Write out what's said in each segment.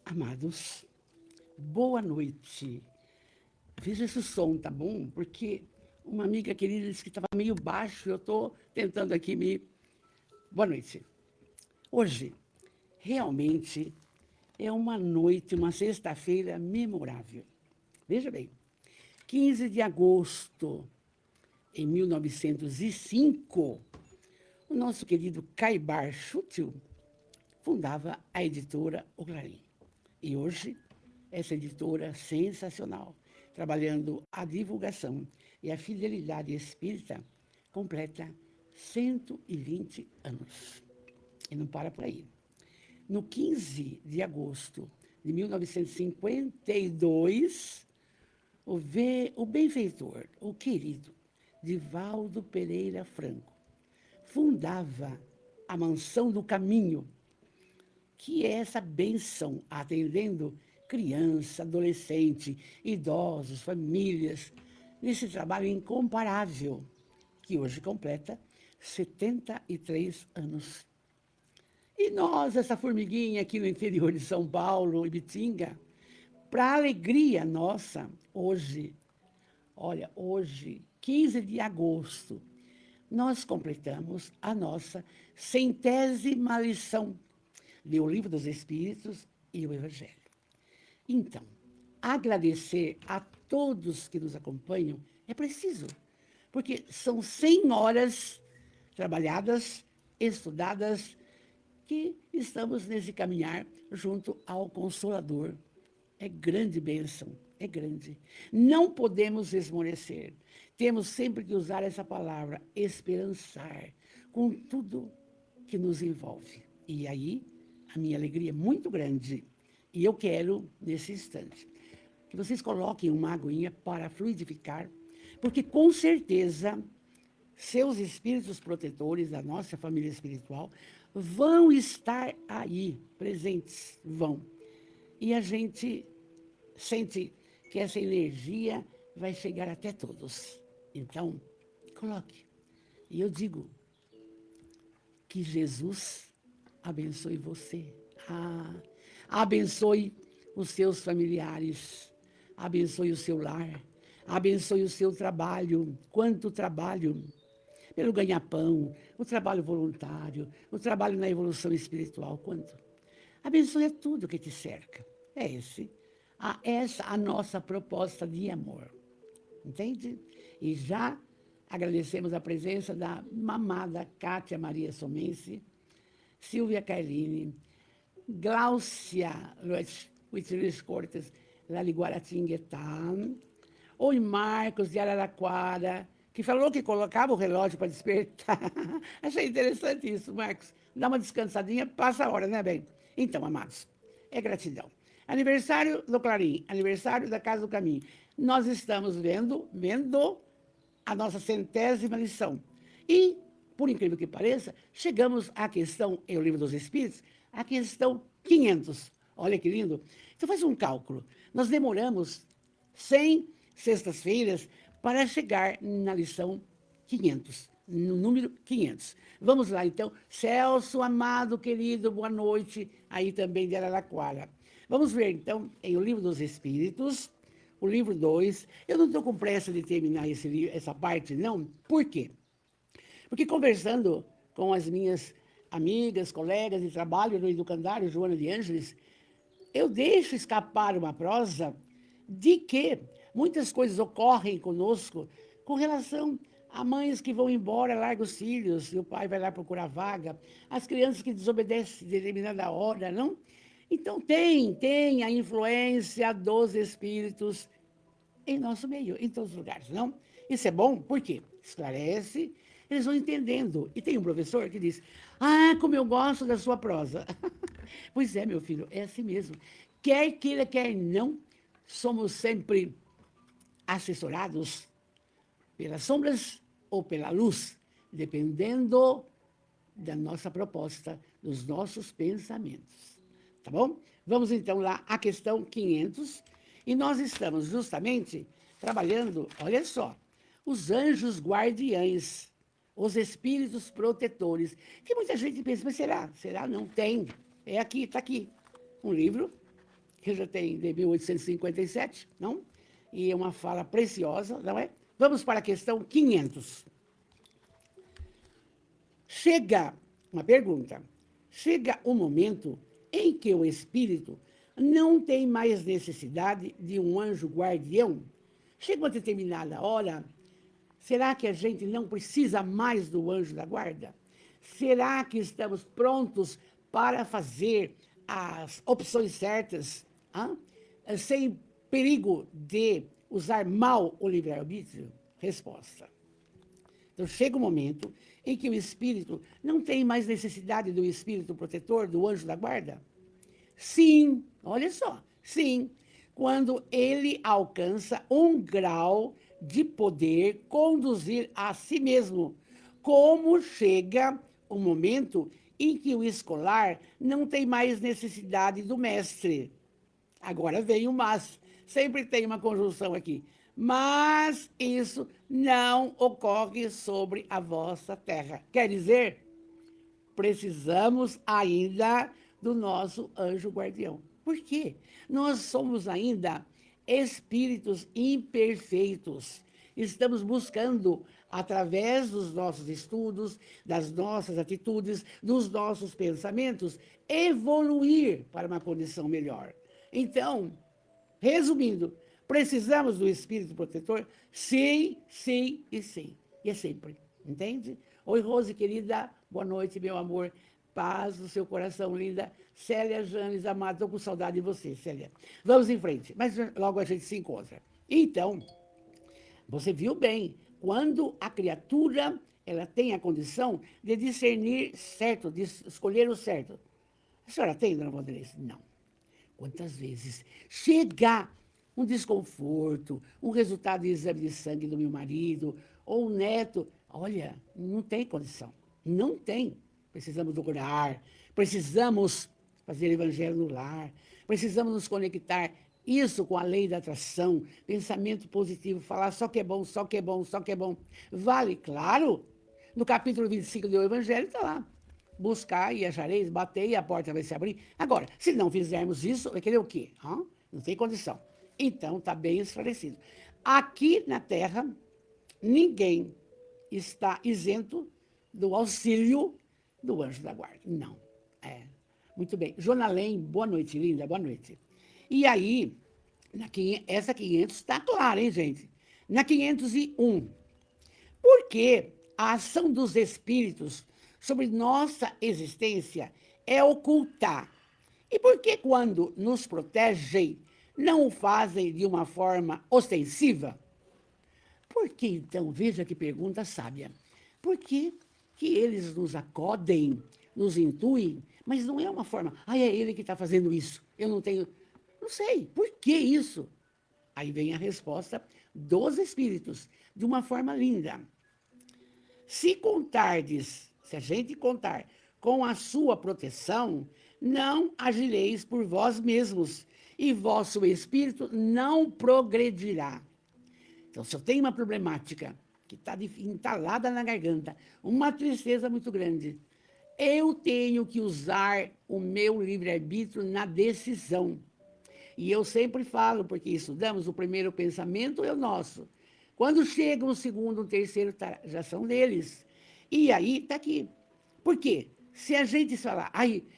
Amados, boa noite. Veja se o som tá bom, porque uma amiga querida disse que estava meio baixo, eu estou tentando aqui me... Boa noite. Hoje, realmente, é uma noite, uma sexta-feira memorável. Veja bem, 15 de agosto em 1905, o nosso querido Caibar Schutel fundava a editora O Clarim. E hoje, essa editora sensacional, trabalhando a divulgação e a fidelidade espírita, completa 120 anos. E não para por aí. No 15 de agosto de 1952, o benfeitor, o querido Divaldo Pereira Franco, fundava a Mansão do Caminho, que é essa bênção atendendo criança, adolescente, idosos, famílias, nesse trabalho incomparável, que hoje completa 73 anos. E nós, essa formiguinha aqui no interior de São Paulo, Ibitinga, para alegria nossa, hoje, olha, hoje, 15 de agosto, nós completamos a nossa 100ª lição de O Livro dos Espíritos e o Evangelho. Então, agradecer a todos que nos acompanham é preciso, porque são 100 horas trabalhadas, estudadas, que estamos nesse caminhar junto ao Consolador. É grande bênção, é grande. Não podemos esmorecer. Temos sempre que usar essa palavra, esperançar, com tudo que nos envolve. E aí, a minha alegria é muito grande. E eu quero, nesse instante, que vocês coloquem uma aguinha para fluidificar, porque com certeza seus espíritos protetores da nossa família espiritual vão estar aí, presentes, vão. E a gente sente que essa energia vai chegar até todos. Então, coloque. E eu digo que Jesus abençoe você. Abençoe os seus familiares. Abençoe o seu lar. Abençoe o seu trabalho. Quanto trabalho pelo ganha-pão, o trabalho voluntário, o trabalho na evolução espiritual, quanto? Abençoe tudo que te cerca. É essa a nossa proposta de amor. Entende? E já agradecemos a presença da mamada Cátia Maria Somense, Silvia Carline, Gláucia Luiz Cortes, lá de Guaratinguetá, Oi Marcos de Araraquara, que falou que colocava o relógio para despertar. Achei interessante isso, Marcos. Dá uma descansadinha, passa a hora, né, bem? Então, amados, é gratidão. Aniversário do Clarim, aniversário da Casa do Caminho. Nós estamos vendo a nossa 100ª lição. E, por incrível que pareça, chegamos à questão, em O Livro dos Espíritos, a questão 500. Olha que lindo. Então, faz um cálculo. Nós demoramos 100 sextas-feiras para chegar na lição 500, no número 500. Vamos lá, então. Celso, amado, querido, boa noite, aí também de Araraquara. Vamos ver, então, em O Livro dos Espíritos, o livro 2. Eu não estou com pressa de terminar essa parte, não. Por quê? Porque conversando com as minhas amigas, colegas de trabalho no Educandário, Joana de Ângeles, eu deixo escapar uma prosa de que muitas coisas ocorrem conosco com relação a mães que vão embora, largam os filhos, e o pai vai lá procurar vaga, as crianças que desobedecem de determinada hora, não? Então, tem a influência dos espíritos em nosso meio, em todos os lugares, não? Isso é bom, por quê? Esclarece, eles vão entendendo. E tem um professor que diz, como eu gosto da sua prosa. Pois é, meu filho, é assim mesmo. Quer queira, quer não, somos sempre assessorados pelas sombras ou pela luz, dependendo da nossa proposta, dos nossos pensamentos. Tá bom? Vamos então lá à questão 500. E nós estamos justamente trabalhando, olha só, os anjos guardiães, os espíritos protetores, que muita gente pensa, mas será? Será? Não tem. É aqui, está aqui. Um livro que já tem de 1857, não? E é uma fala preciosa, não é? Vamos para a questão 500. Uma pergunta, chega um momento em que o espírito não tem mais necessidade de um anjo guardião? Chega uma determinada hora, será que a gente não precisa mais do anjo da guarda? Será que estamos prontos para fazer as opções certas, sem perigo de usar mal o livre-arbítrio? Resposta. Então, chega um momento em que o espírito não tem mais necessidade do espírito protetor, do anjo da guarda? Sim, olha só, sim, quando ele alcança um grau de poder conduzir a si mesmo, como chega o momento em que o escolar não tem mais necessidade do mestre. Agora vem o mas, sempre tem uma conjunção aqui. Mas isso não ocorre sobre a vossa terra. Quer dizer, precisamos ainda do nosso anjo guardião. Por quê? Nós somos ainda espíritos imperfeitos. Estamos buscando, através dos nossos estudos, das nossas atitudes, dos nossos pensamentos, evoluir para uma condição melhor. Então, resumindo, precisamos do espírito protetor? Sim, sim e sim. E é sempre, entende? Oi, Rose, querida, boa noite, meu amor. Paz no seu coração, linda. Célia Janes, amada, estou com saudade de você, Célia. Vamos em frente, mas logo a gente se encontra. Então, você viu bem, quando a criatura ela tem a condição de discernir certo, de escolher o certo. A senhora tem, dona Vanderlei? Não. Quantas vezes chega um desconforto, um resultado de exame de sangue do meu marido, ou um neto, olha, não tem condição, não tem. Precisamos orar, precisamos fazer evangelho no lar, precisamos nos conectar isso com a lei da atração, pensamento positivo, falar só que é bom, só que é bom, só que é bom. Vale, claro, no capítulo 25 do Evangelho está lá. Buscar e achareis, bater e a porta vai se abrir. Agora, se não fizermos isso, vai querer o quê? Não tem condição. Então, está bem esclarecido. Aqui na Terra, ninguém está isento do auxílio do anjo da guarda. Não. Muito bem. Jonalém, boa noite, linda, boa noite. E aí, essa 500 está clara, hein, gente? Na 501, porque a ação dos espíritos sobre nossa existência é ocultar. E por que, quando nos protegem, não o fazem de uma forma ostensiva? Por que, então, veja que pergunta sábia, por que eles nos acodem, nos intuem, mas não é uma forma, é ele que está fazendo isso, eu não tenho, não sei, por que isso? Aí vem a resposta dos espíritos, de uma forma linda. Se a gente contar com a sua proteção, não agireis por vós mesmos, e vosso espírito não progredirá. Então, se eu tenho uma problemática que está entalada na garganta, uma tristeza muito grande, eu tenho que usar o meu livre-arbítrio na decisão. E eu sempre falo, porque estudamos, o primeiro pensamento é o nosso. Quando chega o segundo, o terceiro, já são deles. E aí, está aqui. Por quê? Se a gente falar,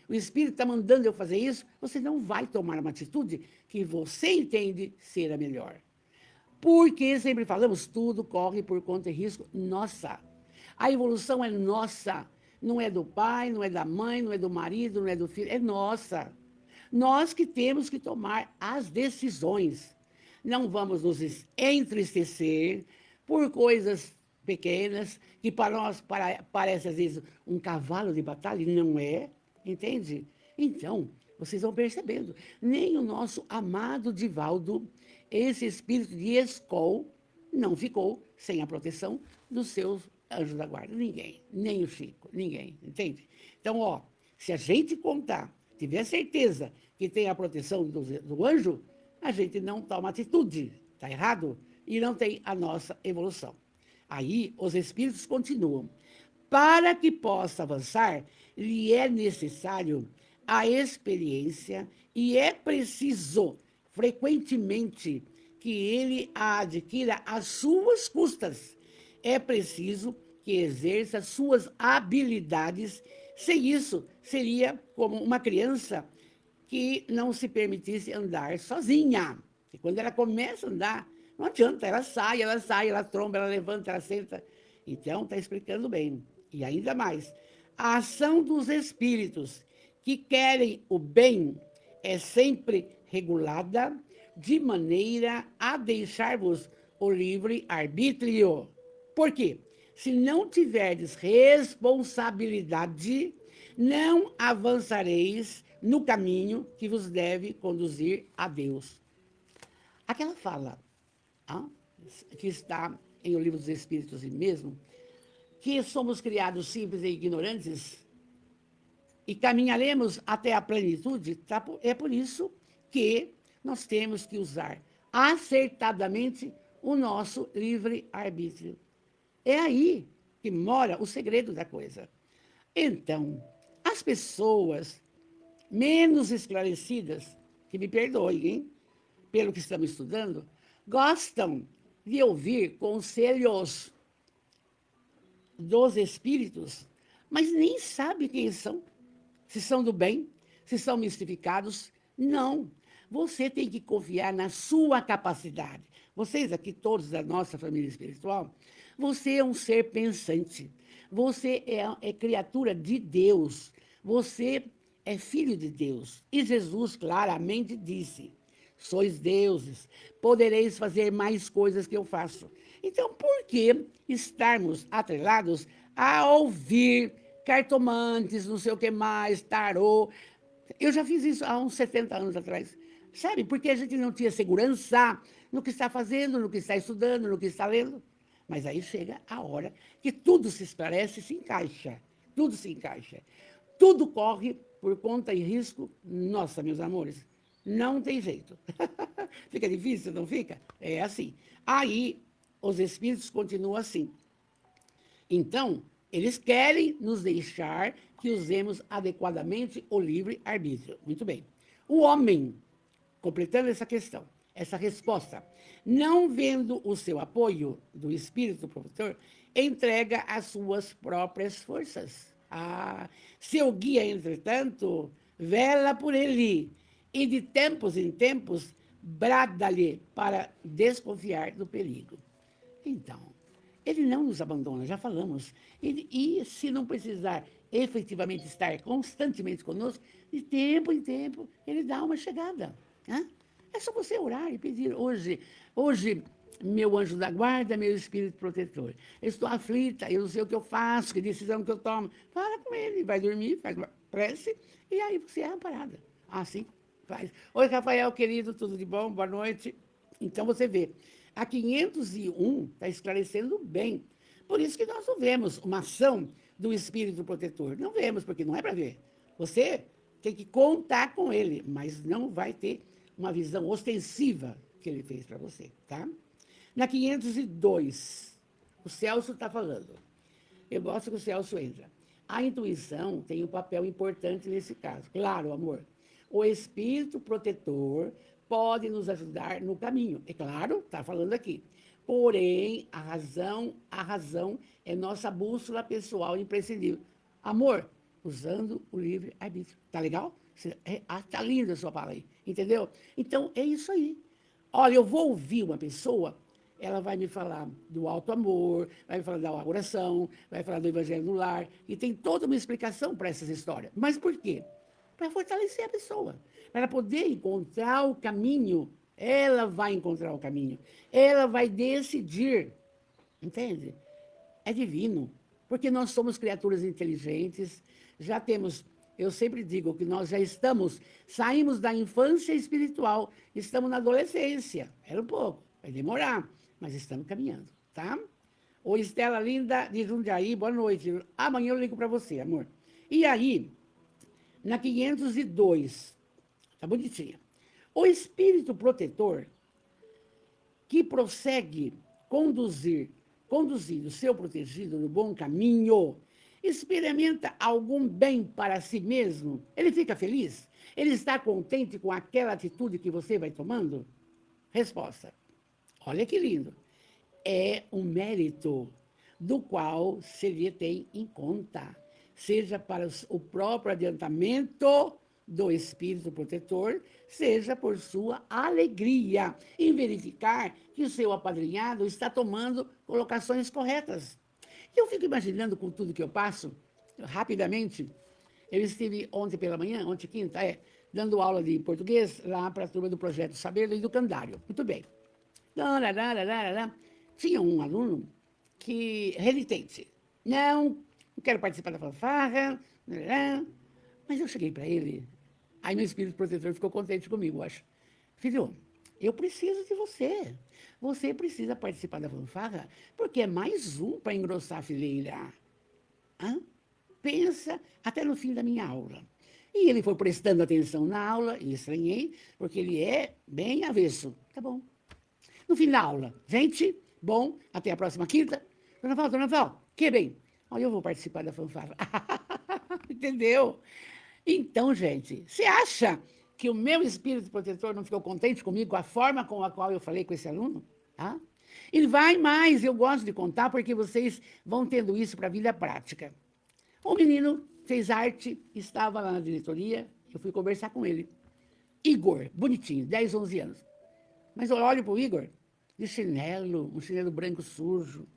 o Espírito está mandando eu fazer isso, você não vai tomar uma atitude que você entende ser a melhor. Porque sempre falamos, tudo corre por conta e risco nossa. A evolução é nossa. Não é do pai, não é da mãe, não é do marido, não é do filho, é nossa. Nós que temos que tomar as decisões. Não vamos nos entristecer por coisas pequenas, que para nós parece às vezes um cavalo de batalha, e não é, entende? Então, vocês vão percebendo, nem o nosso amado Divaldo, esse espírito de Escol, não ficou sem a proteção dos seus anjos da guarda. Ninguém, nem o Chico, ninguém, entende? Então, se a gente contar, tiver certeza que tem a proteção do anjo, a gente não toma atitude, está errado? E não tem a nossa evolução. Aí, os espíritos continuam. Para que possa avançar, lhe é necessário a experiência e é preciso, frequentemente, que ele a adquira às suas custas. É preciso que exerça suas habilidades. Sem isso, seria como uma criança que não se permitisse andar sozinha. E quando ela começa a andar, não adianta, ela sai, ela tromba, ela levanta, ela senta. Então, está explicando bem. E ainda mais, a ação dos espíritos que querem o bem é sempre regulada de maneira a deixar-vos o livre arbítrio. Por quê? Se não tiverdes responsabilidade, não avançareis no caminho que vos deve conduzir a Deus. Aquela fala que está em O Livro dos Espíritos mesmo, que somos criados simples e ignorantes e caminharemos até a plenitude, é por isso que nós temos que usar acertadamente o nosso livre-arbítrio. É aí que mora o segredo da coisa. Então, as pessoas menos esclarecidas, que me perdoem, hein, pelo que estamos estudando, gostam de ouvir conselhos dos espíritos, mas nem sabem quem são, se são do bem, se são mistificados. Não. Você tem que confiar na sua capacidade. Vocês aqui, todos da nossa família espiritual, você é um ser pensante. Você é criatura de Deus. Você é filho de Deus. E Jesus claramente disse: sois deuses, podereis fazer mais coisas que eu faço. Então, por que estarmos atrelados a ouvir cartomantes, não sei o que mais, tarô? Eu já fiz isso há uns 70 anos atrás. Sabe? Porque a gente não tinha segurança no que está fazendo, no que está estudando, no que está lendo. Mas aí chega a hora que tudo se esclarece e se encaixa. Tudo se encaixa. Tudo corre por conta e risco. Nossa, meus amores, não tem jeito. Fica difícil, não fica? É assim. Aí, os espíritos continuam assim. Então, eles querem nos deixar que usemos adequadamente o livre-arbítrio. Muito bem. O homem, completando essa questão, essa resposta, não vendo o seu apoio do espírito protetor, entrega as suas próprias forças. Seu guia, entretanto, vela por ele e de tempos em tempos brada-lhe para desconfiar do perigo. Então, ele não nos abandona, já falamos. E se não precisar efetivamente estar constantemente conosco, de tempo em tempo, ele dá uma chegada. Né? É só você orar e pedir. Hoje, meu anjo da guarda, meu espírito protetor, eu estou aflita, eu não sei o que eu faço, que decisão que eu tomo. Fala com ele, vai dormir, faz uma prece, e aí você é amparada. Assim faz. Oi, Rafael, querido, tudo de bom? Boa noite. Então, você vê, a 501 está esclarecendo bem. Por isso que nós não vemos uma ação do espírito protetor. Não vemos, porque não é para ver. Você tem que contar com ele, mas não vai ter uma visão ostensiva que ele fez para você, tá? Na 502, o Celso está falando. Eu gosto que o Celso entra. A intuição tem um papel importante nesse caso. Claro, amor. O espírito protetor pode nos ajudar no caminho. É claro, está falando aqui. Porém, a razão é nossa bússola pessoal imprescindível. Amor, usando o livre-arbítrio. Tá legal? Tá linda a sua fala aí, entendeu? Então, é isso aí. Olha, eu vou ouvir uma pessoa, ela vai me falar do alto amor, vai me falar da oração, vai falar do evangelho no lar, e tem toda uma explicação para essas histórias. Mas por quê? Para fortalecer a pessoa, para poder encontrar o caminho. Ela vai encontrar o caminho, ela vai decidir, entende? É divino, porque nós somos criaturas inteligentes, já temos, eu sempre digo que nós já saímos da infância espiritual, estamos na adolescência, era um pouco, vai demorar, mas estamos caminhando, tá? Oi, Estela linda de Jundiaí, boa noite. Amanhã eu ligo para você, amor. E aí, na 502, tá bonitinha. O espírito protetor que prossegue conduzindo o seu protegido no bom caminho, experimenta algum bem para si mesmo? Ele fica feliz? Ele está contente com aquela atitude que você vai tomando? Resposta. Olha que lindo. É um mérito do qual se lhe tem em conta, seja para o próprio adiantamento do espírito protetor, seja por sua alegria em verificar que o seu apadrinhado está tomando colocações corretas. Eu fico imaginando com tudo que eu passo, rapidamente, eu estive ontem pela manhã, ontem quinta, dando aula de português lá para a turma do Projeto Saber e do Candário. Muito bem. Tinha um aluno que, renitente, não quero participar da fanfarra, mas eu cheguei para ele, aí meu espírito protetor ficou contente comigo, acho. Filho, eu preciso de você. Você precisa participar da fanfarra, porque é mais um para engrossar a fileira. Hã? Pensa até no fim da minha aula. E ele foi prestando atenção na aula, e estranhei, porque ele é bem avesso. Tá bom. No fim da aula, gente, bom, até a próxima quinta. Dona Val, que bem. Olha, eu vou participar da fanfarra. Entendeu? Então, gente, você acha que o meu espírito protetor não ficou contente comigo com a forma com a qual eu falei com esse aluno? Tá? Ele vai mais, eu gosto de contar porque vocês vão tendo isso para a vida prática. O menino fez arte, estava lá na diretoria, eu fui conversar com ele. Igor, bonitinho, 10, 11 anos. Mas eu olho para o Igor, de chinelo, um chinelo branco sujo.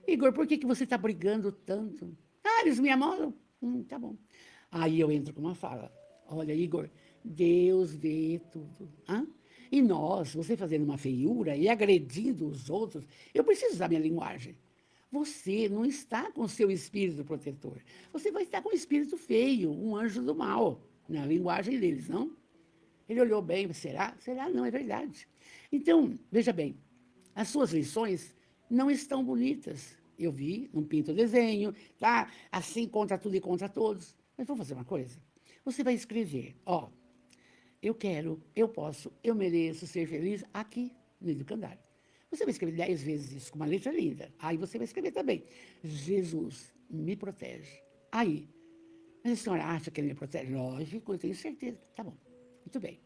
Igor, por que você está brigando tanto? Ah, eles me amolam? Tá bom. Aí eu entro com uma fala. Olha, Igor, Deus vê tudo. Hã? E nós, você fazendo uma feiura e agredindo os outros, eu preciso usar minha linguagem. Você não está com o seu espírito protetor. Você vai estar com um espírito feio, um anjo do mal, na linguagem deles, não? Ele olhou bem, será? Será? Não, é verdade. Então, veja bem, as suas lições não estão bonitas. Eu vi, não pinto desenho, tá? Assim contra tudo e contra todos. Mas vou fazer uma coisa. Você vai escrever, ó, eu quero, eu posso, eu mereço ser feliz aqui no educandário. Você vai escrever 10 vezes isso com uma letra linda. Aí você vai escrever também, Jesus me protege. Aí, mas a senhora acha que ele me protege? Lógico, eu tenho certeza. Tá bom, muito bem.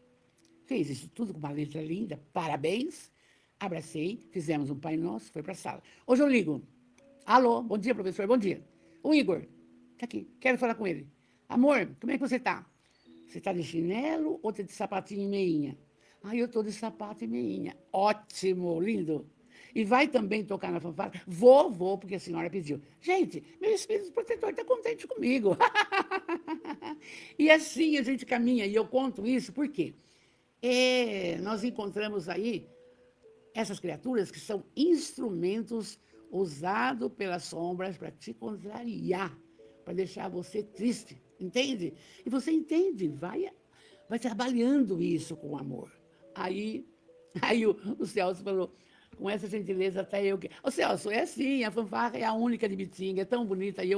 Fez isso tudo com uma letra linda, parabéns. Abracei, fizemos um Pai Nosso, foi para a sala. Hoje eu ligo. Alô, bom dia, professor, bom dia. O Igor, tá aqui, quero falar com ele. Amor, como é que você está? Você está de chinelo ou está de sapatinho e meinha? Ah, eu estou de sapato e meinha. Ótimo, lindo. E vai também tocar na fanfarra? Vou, porque a senhora pediu. Gente, meu espírito protetor está contente comigo. E assim a gente caminha, e eu conto isso por quê? Nós encontramos aí essas criaturas que são instrumentos usados pelas sombras para te contrariar, para deixar você triste, entende? E você entende, vai trabalhando isso com amor. Aí o Celso falou, com essa gentileza até eu... Ô Celso, é assim, a fanfarra é a única de Bitinga, é tão bonita, e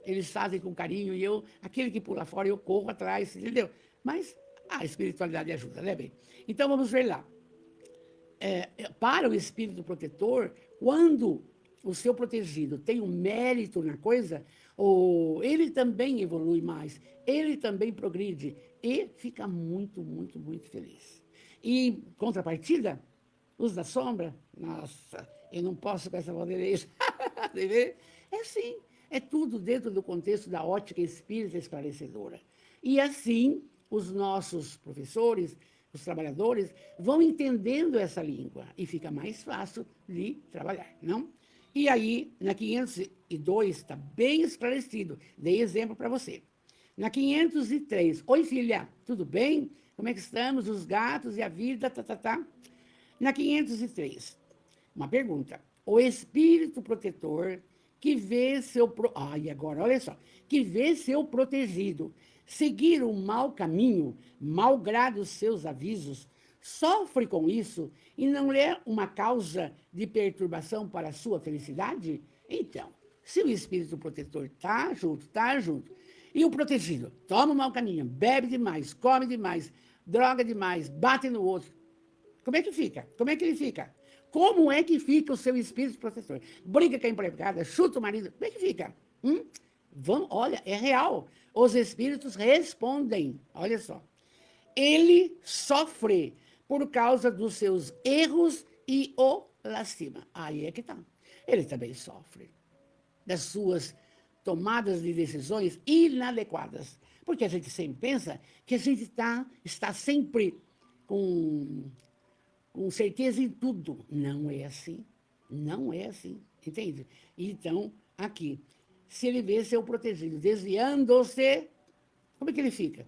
eles fazem com carinho, e aquele que pula fora, eu corro atrás, entendeu? Mas a espiritualidade ajuda, né, bem? Então, vamos ver lá. Para o espírito protetor, quando o seu protegido tem um mérito na coisa, ele também evolui mais, ele também progride e fica muito, muito, muito feliz. E, em contrapartida, os da sombra, nossa, eu não posso com essa bandeira. É assim, é tudo dentro do contexto da ótica espírita esclarecedora. E assim, os nossos professores, os trabalhadores, vão entendendo essa língua e fica mais fácil de trabalhar, não? E aí, na 502, está bem esclarecido. Dei exemplo para você. Na 503, oi filha, tudo bem? Como é que estamos? Os gatos e a vida, tá. Na 503, uma pergunta. O espírito protetor que vê seu... agora, olha só. Que vê seu protegido seguir um mau caminho, malgrado os seus avisos, sofre com isso e não é uma causa de perturbação para a sua felicidade? Então, se o espírito protetor está junto, e o protegido toma o mau caminho, bebe demais, come demais, droga demais, bate no outro, como é que fica? Como é que ele fica? Como é que fica o seu espírito protetor? Briga com a empregada, chuta o marido, como é que fica? Olha, é real. Os espíritos respondem. Olha só. Ele sofre por causa dos seus erros e o lastima. Aí é que tá. Ele também sofre das suas tomadas de decisões inadequadas. Porque a gente sempre pensa que a gente está sempre com certeza em tudo. Não é assim. Não é assim. Entende? Então, aqui, se ele vê seu protegido desviando-se, como é que ele fica?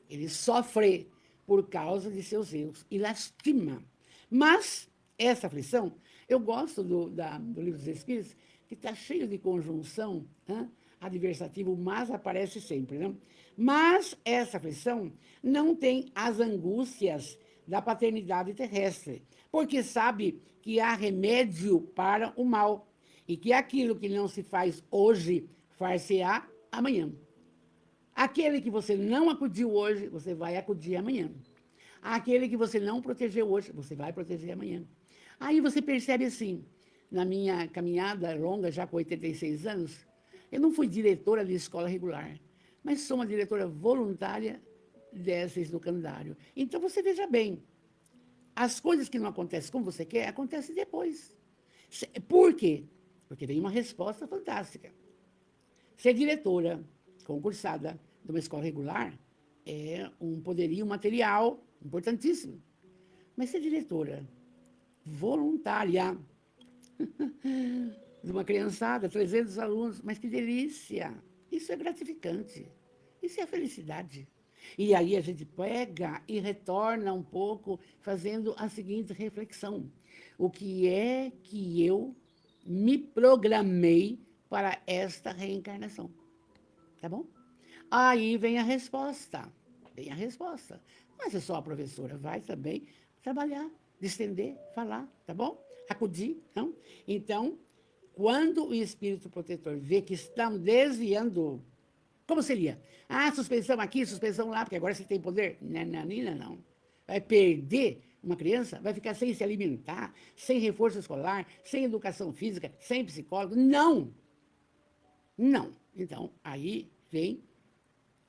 Ele sofre por causa de seus erros e lastima. Mas essa aflição, eu gosto do Livro dos Espíritos, que está cheio de conjunção, né? Adversativo, mas aparece sempre. Né? Mas essa aflição não tem as angústias da paternidade terrestre, porque sabe que há remédio para o mal e que aquilo que não se faz hoje, far-se-á amanhã. Aquele que você não acudiu hoje, você vai acudir amanhã. Aquele que você não protegeu hoje, você vai proteger amanhã. Aí você percebe assim, na minha caminhada longa, já com 86 anos, eu não fui diretora de escola regular, mas sou uma diretora voluntária dessas do calendário. Então você veja bem, as coisas que não acontecem como você quer, acontecem depois. Por quê? Porque vem uma resposta fantástica. Ser diretora, concursada de uma escola regular, é um poderio material importantíssimo. Mas ser diretora voluntária de uma criançada, 300 alunos, mas que delícia! Isso é gratificante. Isso é a felicidade. E aí a gente pega e retorna um pouco fazendo a seguinte reflexão. O que é que eu me programei para esta reencarnação? Tá bom? Aí vem a resposta. Vem a resposta. Mas é só a professora, vai também trabalhar, distender, falar, tá bom? Acudir, não? Então, quando o espírito protetor vê que estão desviando, como seria? Ah, suspensão aqui, suspensão lá, porque agora você tem poder. Nananina, não. Vai perder uma criança, vai ficar sem se alimentar, sem reforço escolar, sem educação física, sem psicólogo. Não! Não. Então, aí vem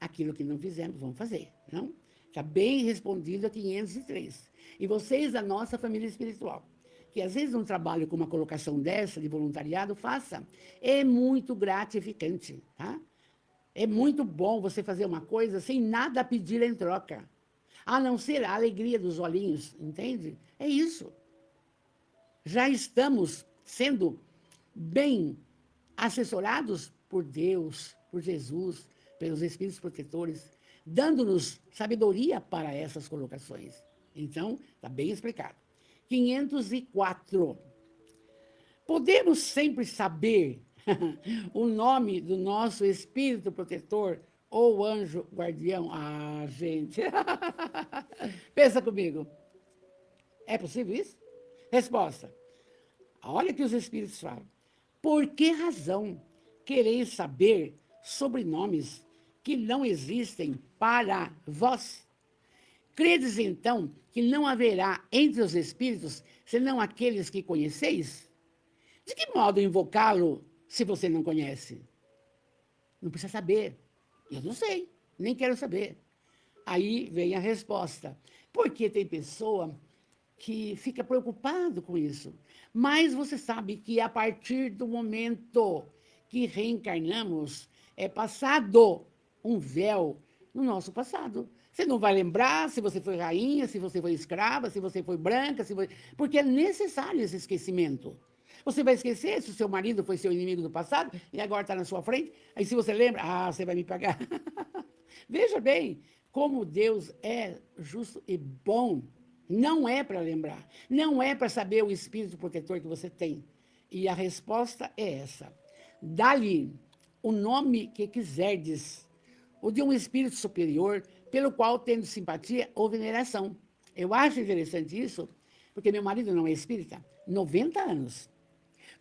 aquilo que não fizemos, vamos fazer, não? Está bem respondido a 503. E vocês da nossa família espiritual, que às vezes um trabalho com uma colocação dessa, de voluntariado, faça. É muito gratificante, tá? É muito bom você fazer uma coisa sem nada pedir em troca. A não ser a alegria dos olhinhos, entende? É isso. Já estamos sendo bem assessorados por Deus, por Jesus, pelos Espíritos protetores, dando-nos sabedoria para essas colocações. Então, está bem explicado. 504. Podemos sempre saber o nome do nosso Espírito protetor ou anjo guardião? Ah, gente. Pensa comigo. É possível isso? Resposta. Olha o que os Espíritos falam. Por que razão quereis saber sobrenomes que não existem para vós? Credes, então, que não haverá entre os espíritos, senão aqueles que conheceis? De que modo invocá-lo se você não conhece? Não precisa saber. Eu não sei, nem quero saber. Aí vem a resposta. Porque tem pessoa que fica preocupado com isso. Mas você sabe que a partir do momento que reencarnamos, é passado um véu no nosso passado. Você não vai lembrar se você foi rainha, se você foi escrava, se você foi branca, porque é necessário esse esquecimento. Você vai esquecer se o seu marido foi seu inimigo do passado e agora está na sua frente? Aí se você lembra, você vai me pagar. Veja bem como Deus é justo e bom. Não é para lembrar, não é para saber o espírito protetor que você tem. E a resposta é essa. Dá-lhe o nome que quiserdes, o de um espírito superior, pelo qual tendo simpatia ou veneração. Eu acho interessante isso, porque meu marido não é espírita, 90 anos.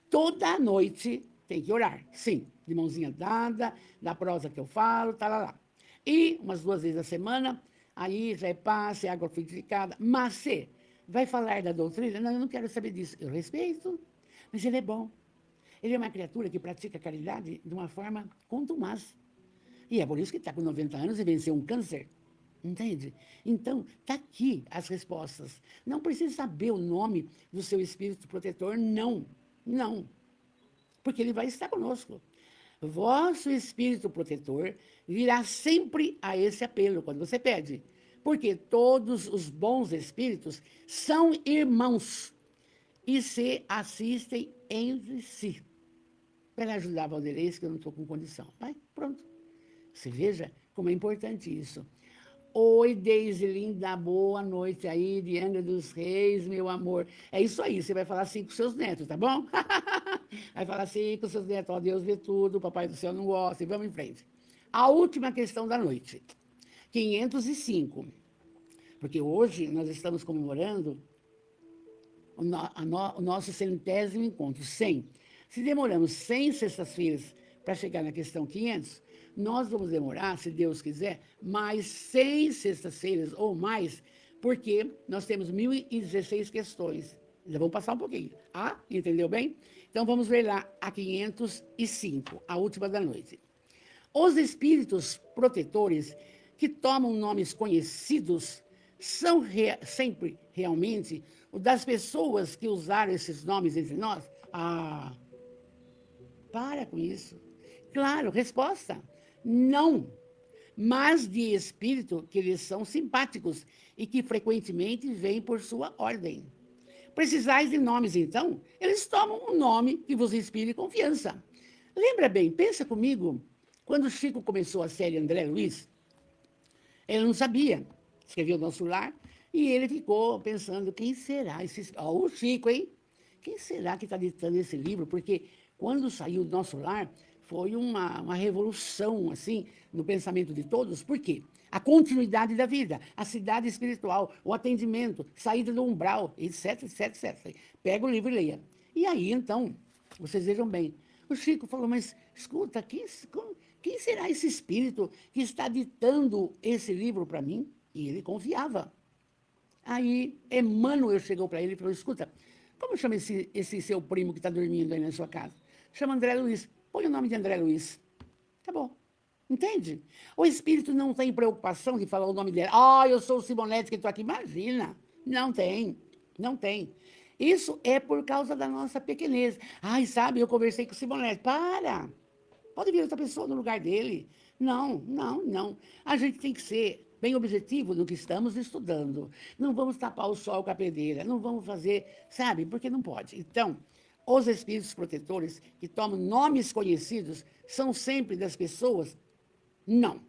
Toda noite tem que orar, sim, de mãozinha dada, da prosa que eu falo, lá. E umas 2 vezes a semana, aí já é passe, água frutificada. Mas se vai falar da doutrina, não, eu não quero saber disso. Eu respeito, mas ele é bom. Ele é uma criatura que pratica caridade de uma forma contumaz. E é por isso que está com 90 anos e venceu um câncer. Entende? Então, está aqui as respostas. Não precisa saber o nome do seu espírito protetor, não. Não. Porque ele vai estar conosco. Vosso espírito protetor virá sempre a esse apelo, quando você pede. Porque todos os bons espíritos são irmãos e se assistem entre si. Para ajudar a Valderez, que eu não estou com condição. Vai, pronto. Você veja como é importante isso. Oi, Deise, linda, boa noite aí, Diana dos Reis, meu amor. É isso aí, você vai falar assim com seus netos, tá bom? Vai falar assim com seus netos, ó, Deus vê tudo, o Papai do Céu não gosta, e vamos em frente. A última questão da noite, 505, porque hoje nós estamos comemorando o nosso 100º encontro, 100. Se demoramos 100 sextas-feiras para chegar na questão 500, nós vamos demorar, se Deus quiser, mais 100 sextas-feiras ou mais, porque nós temos 1.016 questões. Já vamos passar um pouquinho. Ah, entendeu bem? Então vamos ver lá a 505, a última da noite. Os espíritos protetores que tomam nomes conhecidos são sempre realmente das pessoas que usaram esses nomes entre nós? Ah, para com isso. Claro, resposta. Não. Mas de espírito que eles são simpáticos e que frequentemente vêm por sua ordem. Precisais de nomes, então? Eles tomam um nome que vos inspire confiança. Lembra bem, pensa comigo, quando o Chico começou a série André Luiz, ele não sabia, escreveu o Nosso Lar, e ele ficou pensando, quem será esse... Ó, o Chico, hein? Quem será que está ditando esse livro? Porque quando saiu o Nosso Lar, foi uma revolução, assim, no pensamento de todos. Por quê? A continuidade da vida, a cidade espiritual, o atendimento, saída do umbral, etc, etc, etc. Pega o livro e leia. E aí, então, vocês vejam bem, o Chico falou, mas escuta, quem será esse espírito que está ditando esse livro para mim? E ele confiava. Aí, Emmanuel chegou para ele e falou, escuta, como chama esse seu primo que está dormindo aí na sua casa? Chama André Luiz. Põe o nome de André Luiz. Acabou. Entende? O espírito não tem preocupação de falar o nome dele. Ah, eu sou o Simonetti que estou aqui. Imagina. Não tem. Não tem. Isso é por causa da nossa pequenez. Ai, sabe, eu conversei com o Simonetti. Para. Pode vir outra pessoa no lugar dele. Não, não, não. A gente tem que ser bem objetivo no que estamos estudando. Não vamos tapar o sol com a peneira. Não vamos fazer, sabe, porque não pode. Então, os espíritos protetores que tomam nomes conhecidos são sempre das pessoas? Não.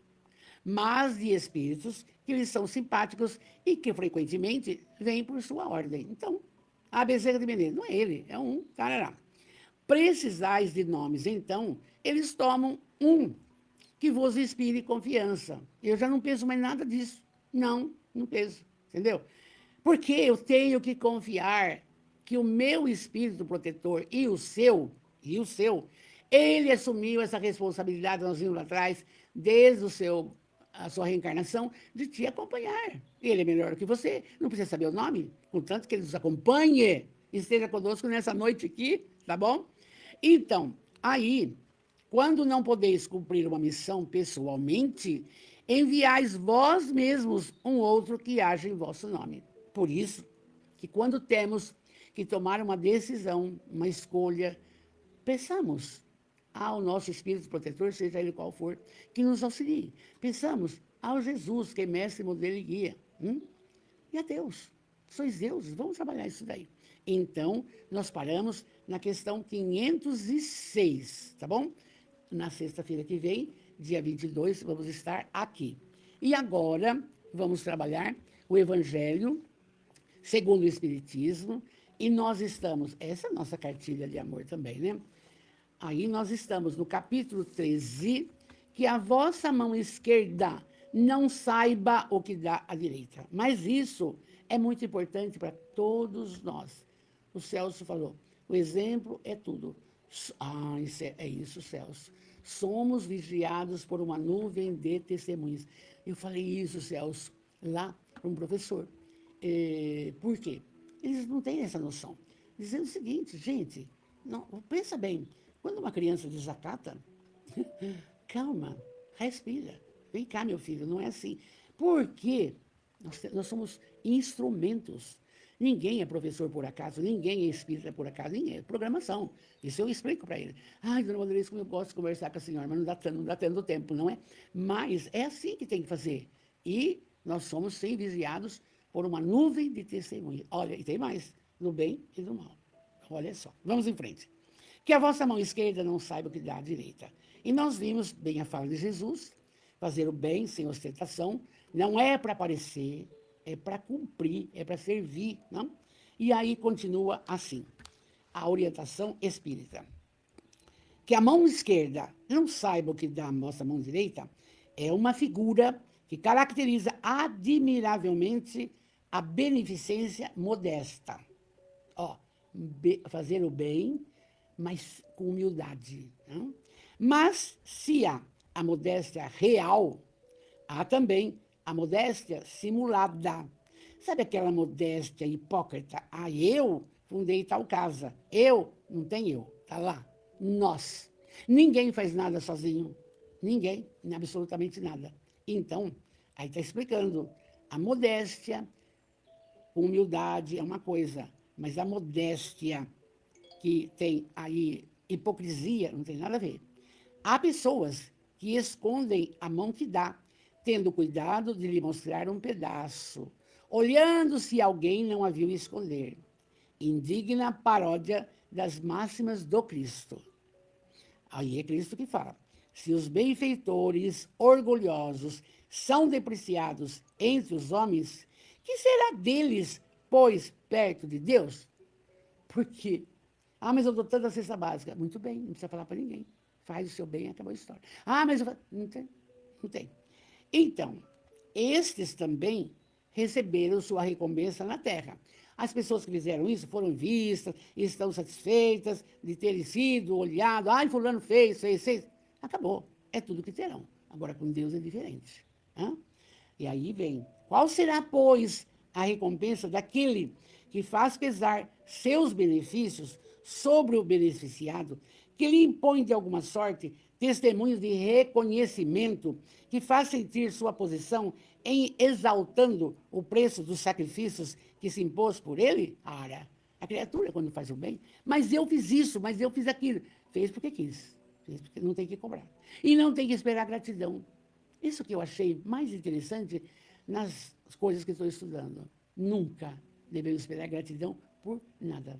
Mas de espíritos que lhes são simpáticos e que frequentemente vêm por sua ordem. Então, a Bezerra de Menezes, não é ele, é um carará. Precisais de nomes, então, eles tomam um que vos inspire confiança. Eu já não penso mais nada disso. Não, não penso, entendeu? Porque eu tenho que confiar que o meu espírito protetor e o seu, ele assumiu essa responsabilidade, nós vimos lá atrás, desde a sua reencarnação, de te acompanhar. Ele é melhor que você, não precisa saber o nome, contanto que ele nos acompanhe, esteja conosco nessa noite aqui, tá bom? Então, aí, quando não podeis cumprir uma missão pessoalmente, enviais vós mesmos um outro que haja em vosso nome. Por isso, que quando temos que tomar uma decisão, uma escolha, peçamos ao nosso Espírito Protetor, seja ele qual for, que nos auxilie. Pensamos ao Jesus, que é mestre, modelo e guia. E a Deus. Sois deuses, vamos trabalhar isso daí. Então, nós paramos na questão 506, tá bom? Na sexta-feira que vem, dia 22, vamos estar aqui. E agora, vamos trabalhar o Evangelho segundo o Espiritismo, e nós estamos, essa é a nossa cartilha de amor também, né? Aí nós estamos no capítulo 13, que a vossa mão esquerda não saiba o que dá à direita. Mas isso é muito importante para todos nós. O Celso falou, o exemplo é tudo. Ah, é isso, Celso. Somos vigiados por uma nuvem de testemunhas. Eu falei isso, Celso, lá para um professor. Por quê? Eles não têm essa noção. Dizendo o seguinte, gente, Não, pensa bem, quando uma criança desacata, calma, respira. Vem cá, meu filho, não é assim. Porque nós somos instrumentos. Ninguém é professor por acaso, ninguém é espírita por acaso, ninguém é programação. Isso eu explico para ele. Ai, dona Vanessa, como eu gosto de conversar com a senhora, mas não dá tanto tempo, não é? Mas é assim que tem que fazer. E nós somos sim vigiados por uma nuvem de testemunhas. Olha, e tem mais, do bem e do mal. Olha só, vamos em frente. Que a vossa mão esquerda não saiba o que dá à direita. E nós vimos bem a fala de Jesus, fazer o bem sem ostentação, não é para aparecer, é para cumprir, é para servir, não? E aí continua assim, a orientação espírita. Que a mão esquerda não saiba o que dá a nossa mão direita é uma figura que caracteriza admiravelmente a beneficência modesta. Ó, fazer o bem, mas com humildade. Não? Mas se há a modéstia real, há também a modéstia simulada. Sabe aquela modéstia hipócrita? Ah, eu fundei tal casa. Eu, não tem eu, tá lá. Nós. Ninguém faz nada sozinho. Ninguém, absolutamente nada. Então, aí está explicando. A modéstia, humildade é uma coisa, mas a modéstia que tem aí hipocrisia não tem nada a ver. Há pessoas que escondem a mão que dá, tendo cuidado de lhe mostrar um pedaço, olhando se alguém não a viu esconder. Indigna paródia das máximas do Cristo. Aí é Cristo que fala. Se os benfeitores orgulhosos são depreciados entre os homens, que será deles, pois, perto de Deus? Porque, mas eu dou tanta cesta básica. Muito bem, não precisa falar para ninguém. Faz o seu bem, acabou a história. Mas eu falo, não tem, não tem. Então, estes também receberam sua recompensa na terra. As pessoas que fizeram isso foram vistas, estão satisfeitas de terem sido olhado. Fulano fez. Acabou. É tudo que terão. Agora, com Deus é diferente. E aí vem, qual será, pois, a recompensa daquele que faz pesar seus benefícios sobre o beneficiado, que lhe impõe de alguma sorte testemunhos de reconhecimento, que faz sentir sua posição em exaltando o preço dos sacrifícios que se impôs por ele? Ora, a criatura, quando faz o bem, mas eu fiz isso, mas eu fiz aquilo. Fez porque quis, fez porque não tem que cobrar. E não tem que esperar gratidão. Isso que eu achei mais interessante nas coisas que estou estudando. Nunca devemos esperar gratidão por nada.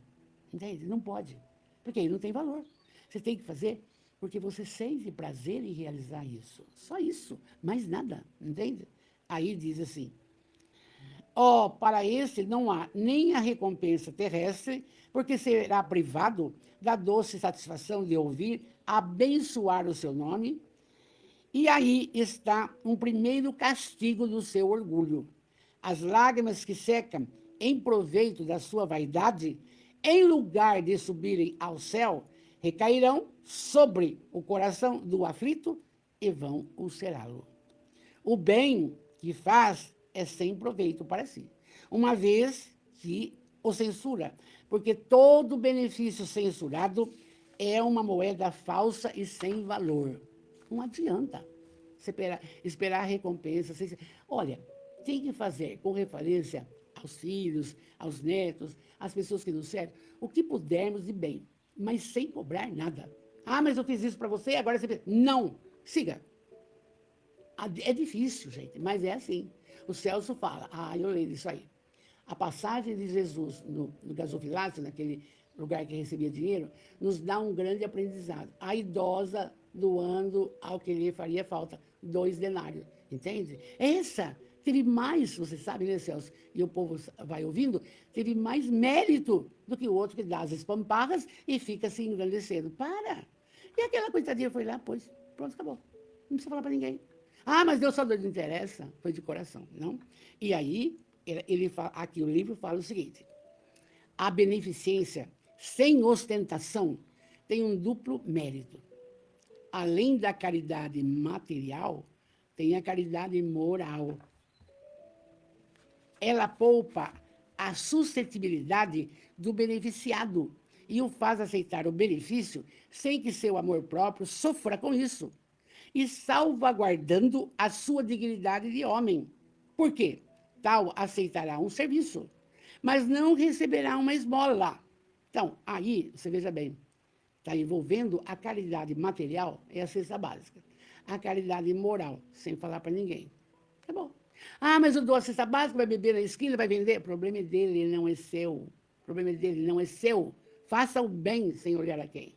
Entende? Não pode. Porque aí não tem valor. Você tem que fazer porque você sente prazer em realizar isso. Só isso, mais nada. Entende? Aí diz assim, para esse não há nem a recompensa terrestre, porque será privado da doce satisfação de ouvir abençoar o seu nome. E aí está um primeiro castigo do seu orgulho. As lágrimas que secam em proveito da sua vaidade, em lugar de subirem ao céu, recairão sobre o coração do aflito e vão ulcerá-lo. O bem que faz é sem proveito para si, uma vez que o censura, porque todo benefício censurado é uma moeda falsa e sem valor. Não adianta esperar a recompensa. Olha, tem que fazer com referência aos filhos, aos netos, às pessoas que nos servem, o que pudermos de bem, mas sem cobrar nada. Mas eu fiz isso para você, agora você... Não, siga. É difícil, gente, mas é assim. O Celso fala, eu leio isso aí. A passagem de Jesus no gasofilácio, naquele lugar que recebia dinheiro, nos dá um grande aprendizado. A idosa doando ao que lhe faria falta, 2 denários, entende? Essa teve mais, você sabe, né, Celso? E o povo vai ouvindo, teve mais mérito do que o outro que dá as espamparras e fica se engrandecendo. Para! E aquela coitadinha foi lá, pois, pronto, acabou. Não precisa falar para ninguém. Mas Deus só não interessa, foi de coração, não? E aí, aqui o livro fala o seguinte, a beneficência sem ostentação tem um duplo mérito. Além da caridade material, tem a caridade moral. Ela poupa a suscetibilidade do beneficiado e o faz aceitar o benefício sem que seu amor próprio sofra com isso, e salvaguardando a sua dignidade de homem. Por quê? Tal aceitará um serviço, mas não receberá uma esmola. Então, aí, você veja bem, está envolvendo a caridade material, é a cesta básica. A caridade moral, sem falar para ninguém. Tá bom. Ah, mas eu dou a cesta básica, vai beber na esquina, vai vender. O problema é dele, não é seu. O problema é dele, não é seu. Faça o bem sem olhar a quem.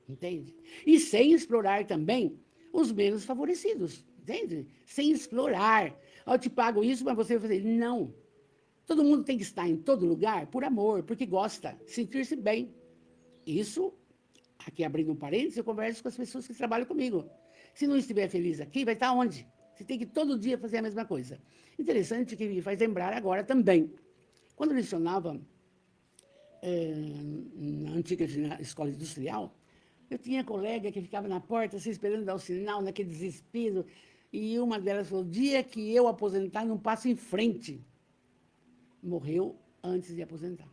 Entende? E sem explorar também os menos favorecidos. Entende? Sem explorar. Eu te pago isso, mas você vai fazer. Não. Todo mundo tem que estar em todo lugar por amor, porque gosta, sentir-se bem. Isso, aqui abrindo um parênteses, eu converso com as pessoas que trabalham comigo. Se não estiver feliz aqui, vai estar onde? Você tem que todo dia fazer a mesma coisa. Interessante que me faz lembrar agora também. Quando eu lecionava na antiga escola industrial, eu tinha colega que ficava na porta, assim, esperando dar o sinal, naquele desespero, e uma delas falou, dia que eu aposentar, não passo em frente. Morreu antes de aposentar.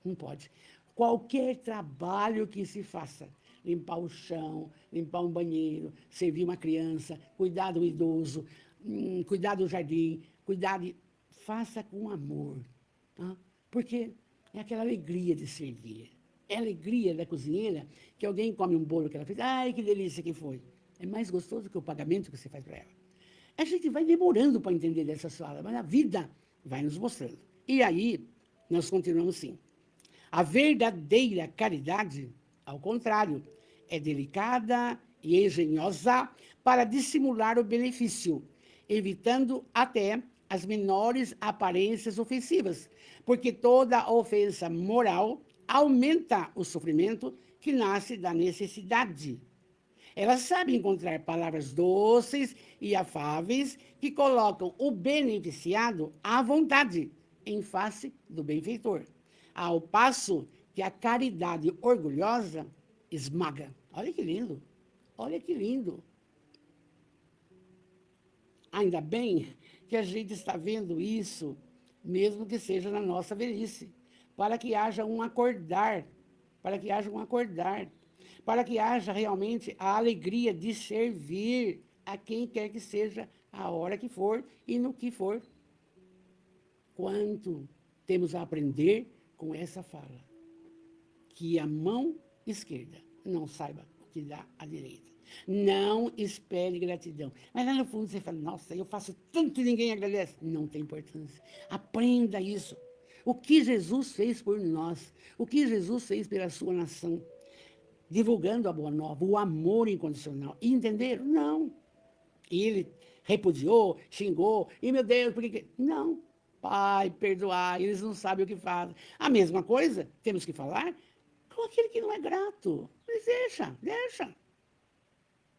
Não pode. Qualquer trabalho que se faça, limpar o chão, limpar um banheiro, servir uma criança, cuidar do idoso, cuidar do jardim, faça com amor. Tá? Porque é aquela alegria de servir. É a alegria da cozinheira que alguém come um bolo que ela fez. Ai, que delícia que foi. É mais gostoso que o pagamento que você faz para ela. A gente vai demorando para entender dessas falas, mas a vida vai nos mostrando. E aí, nós continuamos assim. A verdadeira caridade, ao contrário, é delicada e engenhosa para dissimular o benefício, evitando até as menores aparências ofensivas, porque toda ofensa moral aumenta o sofrimento que nasce da necessidade. Ela sabe encontrar palavras doces e afáveis que colocam o beneficiado à vontade, em face do benfeitor, ao passo que a caridade orgulhosa esmaga. Olha que lindo, olha que lindo. Ainda bem que a gente está vendo isso, mesmo que seja na nossa velhice, para que haja um acordar, para que haja um acordar, para que haja realmente a alegria de servir a quem quer que seja, a hora que for e no que for. Quanto temos a aprender com essa fala, que a mão esquerda não saiba o que dá à direita. Não espere gratidão. Mas lá no fundo você fala, nossa, eu faço tanto e ninguém agradece. Não tem importância. Aprenda isso. O que Jesus fez por nós, o que Jesus fez pela sua nação, divulgando a boa nova, o amor incondicional. E entenderam? Não. E ele repudiou, xingou, e meu Deus, por que... Não. Pai, perdoar, eles não sabem o que fazem. A mesma coisa, temos que falar com aquele que não é grato. Mas deixa.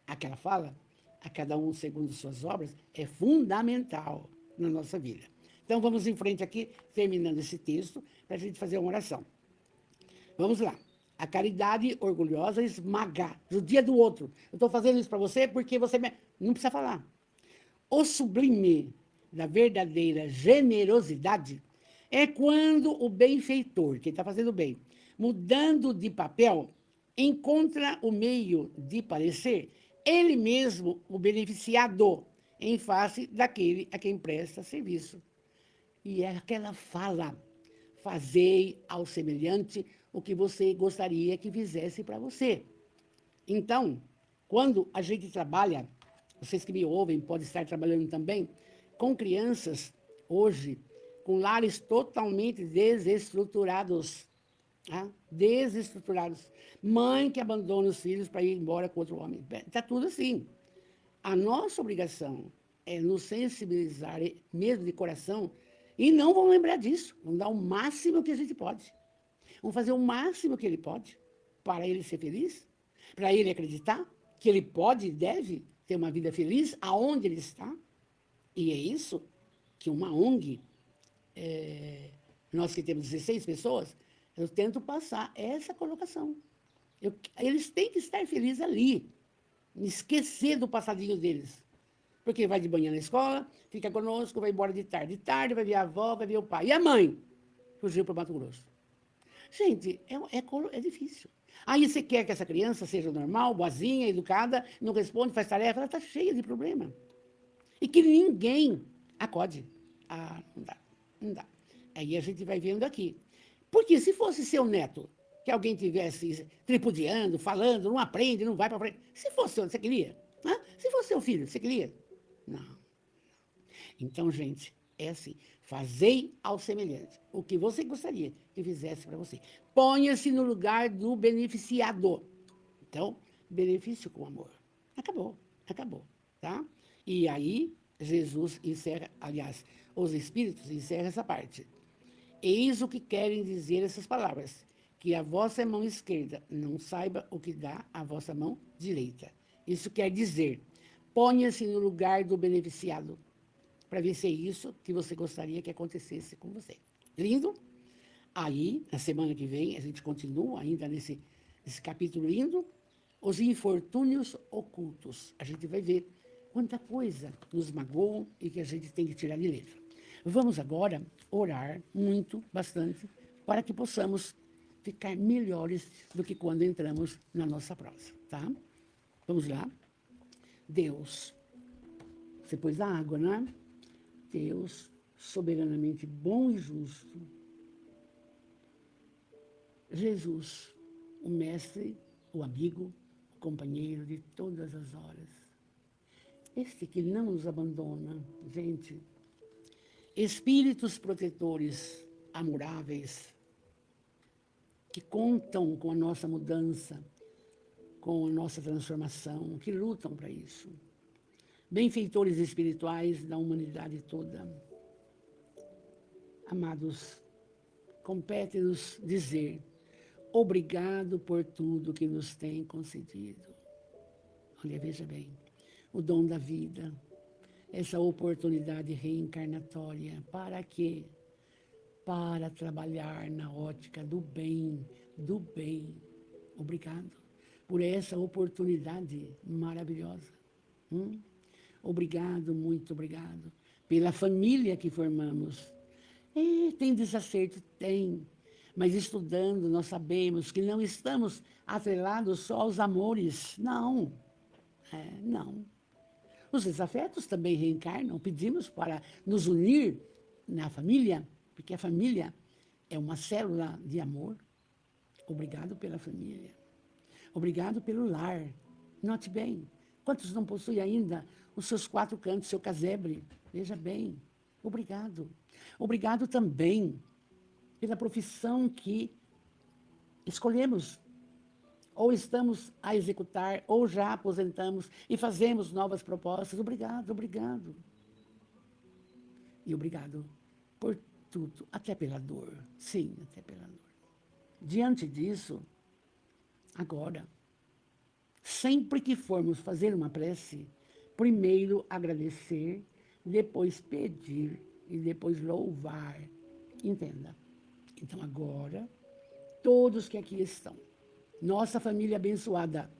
Aquela fala, a cada um segundo suas obras, é fundamental na nossa vida. Então, vamos em frente aqui, terminando esse texto, para a gente fazer uma oração. Vamos lá. A caridade orgulhosa esmaga do dia do outro. Eu estou fazendo isso para você porque você... Não precisa falar. O sublime da verdadeira generosidade é quando o benfeitor, quem está fazendo bem, mudando de papel, encontra o meio de parecer ele mesmo o beneficiado em face daquele a quem presta serviço. E é aquela fala, fazei ao semelhante o que você gostaria que fizesse para você. Então, quando a gente trabalha, vocês que me ouvem podem estar trabalhando também, com crianças, hoje, com lares totalmente desestruturados. Tá? Desestruturados. Mãe que abandona os filhos para ir embora com outro homem. Está tudo assim. A nossa obrigação é nos sensibilizar, mesmo de coração, e não vamos lembrar disso. Vamos dar o máximo que a gente pode. Vamos fazer o máximo que ele pode para ele ser feliz, para ele acreditar que ele pode e deve ter uma vida feliz aonde ele está. E é isso que uma ONG, nós que temos 16 pessoas, eu tento passar essa colocação. Eles têm que estar felizes ali, esquecer do passadinho deles. Porque vai de manhã na escola, fica conosco, vai embora de tarde. De tarde vai ver a avó, vai ver o pai. E a mãe? Fugiu para o Mato Grosso. Gente, é difícil. Aí você quer que essa criança seja normal, boazinha, educada, não responde, faz tarefa, ela está cheia de problema. E que ninguém acode. Ah, não dá, não dá. Aí a gente vai vendo aqui. Porque se fosse seu neto, que alguém tivesse tripudiando, falando, não aprende, não vai para frente. Se fosse você queria? Hã? Se fosse seu filho, você queria? Não. Então, gente, é assim. Fazei ao semelhante o que você gostaria que fizesse para você. Ponha-se no lugar do beneficiado. Então, benefício com amor. Acabou, acabou, tá? E aí, Jesus encerra, aliás, os Espíritos encerram essa parte. Eis o que querem dizer essas palavras, que a vossa mão esquerda não saiba o que dá a vossa mão direita. Isso quer dizer, ponha-se no lugar do beneficiado, para ver se é isso que você gostaria que acontecesse com você. Lindo? Aí, na semana que vem, a gente continua ainda nesse capítulo lindo, os infortúnios ocultos. A gente vai ver quanta coisa nos magoam e que a gente tem que tirar de letra. Vamos agora orar muito, bastante, para que possamos ficar melhores do que quando entramos na nossa prosa, tá? Vamos lá? Deus, você pôs a água, né? Deus, soberanamente bom e justo. Jesus, o mestre, o amigo, o companheiro de todas as horas. Este que não nos abandona, gente. Espíritos protetores, amoráveis, que contam com a nossa mudança, com a nossa transformação, que lutam para isso. Benfeitores espirituais da humanidade toda. Amados, compete-nos dizer obrigado por tudo que nos tem concedido. Olha, veja bem, o dom da vida, essa oportunidade reencarnatória, para quê? Para trabalhar na ótica do bem, do bem. Obrigado por essa oportunidade maravilhosa. Obrigado, muito obrigado, pela família que formamos. Tem desacerto? Tem. Mas estudando, nós sabemos que não estamos atrelados só aos amores. Não. Não. Os desafetos também reencarnam. Pedimos para nos unir na família, porque a família é uma célula de amor. Obrigado pela família. Obrigado pelo lar. Note bem, quantos não possuem ainda os seus 4 cantos, seu casebre? Veja bem. Obrigado. Obrigado também pela profissão que escolhemos, ou estamos a executar, ou já aposentamos e fazemos novas propostas. Obrigado, obrigado. E obrigado por tudo, até pela dor. Sim, até pela dor. Diante disso, agora, sempre que formos fazer uma prece, primeiro agradecer, depois pedir e depois louvar. Entenda. Então agora, todos que aqui estão, nossa família abençoada,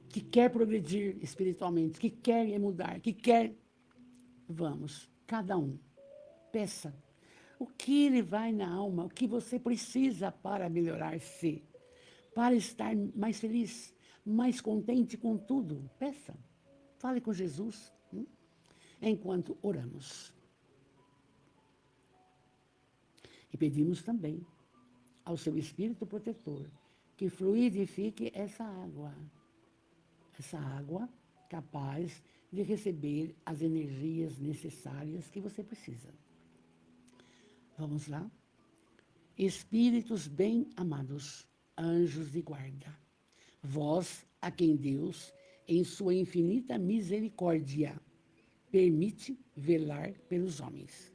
que quer progredir espiritualmente, que quer mudar, que quer, vamos, cada um, peça o que lhe vai na alma, o que você precisa para melhorar-se, para estar mais feliz, mais contente com tudo. Peça, fale com Jesus, enquanto oramos. E pedimos também ao seu Espírito protetor que fluidifique essa água capaz de receber as energias necessárias que você precisa. Vamos lá? Espíritos bem amados, anjos de guarda, vós a quem Deus, em sua infinita misericórdia, permite velar pelos homens.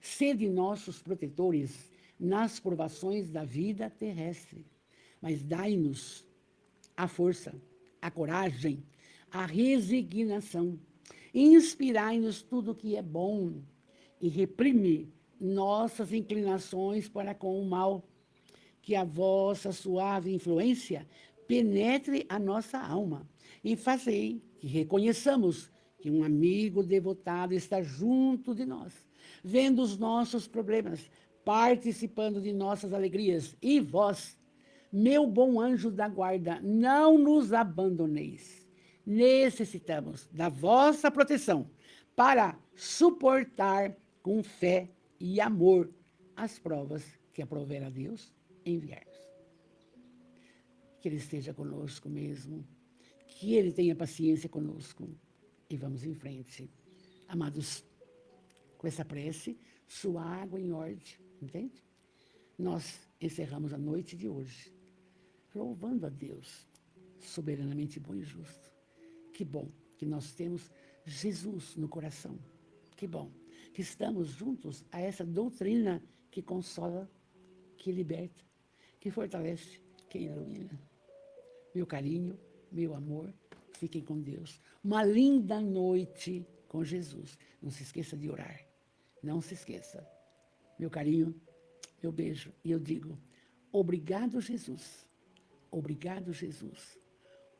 Sede nossos protetores nas provações da vida terrestre, mas dai-nos a força, a coragem, a resignação. Inspirai-nos tudo o que é bom e reprime nossas inclinações para com o mal. Que a vossa suave influência penetre a nossa alma e fazei que reconheçamos que um amigo devotado está junto de nós, vendo os nossos problemas, participando de nossas alegrias. E vós, meu bom anjo da guarda, não nos abandoneis. Necessitamos da vossa proteção para suportar com fé e amor as provas que aprover a Deus enviar-nos. Que Ele esteja conosco mesmo, que Ele tenha paciência conosco e vamos em frente. Amados, com essa prece, sua água em ordem, entende? Nós encerramos a noite de hoje, louvando a Deus, soberanamente bom e justo. Que bom que nós temos Jesus no coração. Que bom que estamos juntos a essa doutrina que consola, que liberta, que fortalece, que ilumina. Meu carinho, meu amor, fiquem com Deus. Uma linda noite com Jesus. Não se esqueça de orar. Não se esqueça. Meu carinho, meu beijo. E eu digo, obrigado, Jesus. Obrigado, Jesus.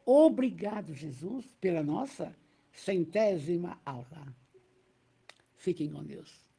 Obrigado, Jesus, pela nossa 100ª aula. Fiquem com Deus.